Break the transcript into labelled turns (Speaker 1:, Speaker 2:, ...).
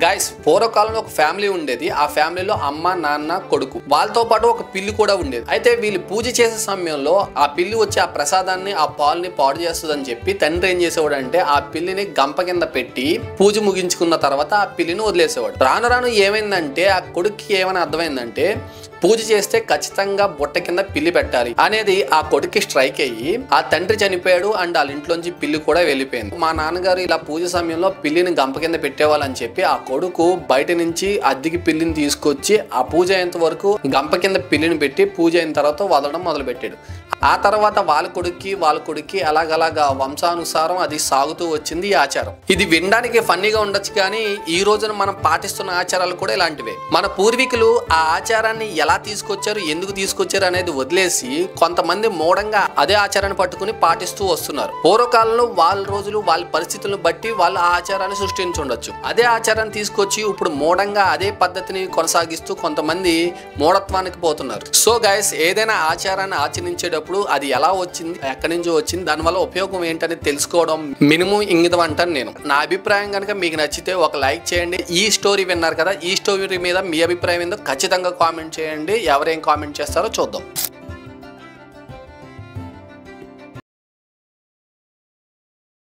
Speaker 1: Guys పూర్వకాలంలో ఒక family ఉండేది. ఆ ఫ్యామిలీలో అమ్మ నాన్న కొడుకు, వాళ్ళతో పాటు ఒక పిల్లి కూడా ఉండేది. అయితే వీళ్ళు పూజ చేసే సమయంలో ఆ పిల్లి వచ్చి ఆ ప్రసాదాన్ని ఆ పాలని పాడు చేస్తుందని చెప్పి తండ్రి ఏం చేసేవాడు అంటే ఆ పిల్లిని గంప కింద పెట్టి పూజ ముగించుకున్న తర్వాత ఆ పిల్లిని వదిలేసేవాడు. రాను రాను ఏమైందంటే ఆ కొడుక్కి ఏమైనా అర్థమైందంటే పూజ చేస్తే ఖచ్చితంగా బుట్ట కింద పిల్లి పెట్టాలి అనేది ఆ కొడుక్కి స్ట్రైక్ అయ్యి ఆ తండ్రి చనిపోయాడు అండ్ వాళ్ళ ఇంట్లోంచి పిల్లి కూడా వెళ్ళిపోయింది. మా నాన్నగారు ఇలా పూజ సమయంలో పిల్లిని గంప కింద పెట్టేవాళ్ళని చెప్పి ఆ కొడుకు బయట నుంచి అద్దెకి పిల్లిని తీసుకొచ్చి ఆ పూజ అయ్యేంత వరకు గంప కింద పిల్లిని పెట్టి పూజ అయిన తర్వాత వదలడం మొదలు పెట్టాడు. ఆ తర్వాత వాళ్ళ కొడుక్కి అలాగలాగా వంశానుసారం అది సాగుతూ వచ్చింది ఈ ఆచారం. ఇది వినడానికి ఫన్నీగా ఉండొచ్చు కానీ ఈ రోజున మనం పాటిస్తున్న ఆచారాలు కూడా ఇలాంటివే. మన పూర్వీకులు ఆ ఆచారాన్ని ఎలా తీసుకొచ్చారు, ఎందుకు తీసుకొచ్చారు అనేది వదిలేసి కొంతమంది మూఢంగా అదే ఆచారాన్ని పట్టుకుని పాటిస్తూ వస్తున్నారు. పూర్వకాలంలో వాళ్ళ రోజులు వాళ్ళ పరిస్థితులను బట్టి వాళ్ళ ఆచారాన్ని సృష్టించుండొచ్చు. అదే ఆచారాన్ని తీసుకొచ్చి ఇప్పుడు మూఢంగా అదే పద్ధతిని కొనసాగిస్తూ కొంతమంది మూఢత్వానికి పోతున్నారు. సో గైస్, ఏదైనా ఆచారాన్ని ఆచరించేటప్పుడు అది ఎలా వచ్చింది, ఎక్కడి నుంచి వచ్చింది, దానివల్ల ఉపయోగం ఏంటనేది తెలుసుకోవడం మినిమం ఇంగితం అంటాను నేను. నా అభిప్రాయం కనుక మీకు నచ్చితే ఒక లైక్ చేయండి. ఈ స్టోరీ విన్నారు కదా, ఈ స్టోరీ మీద మీ అభిప్రాయం ఏందో ఖచ్చితంగా కామెంట్ చేయండి. ఎవరేం కామెంట్ చేస్తారో చూద్దాం.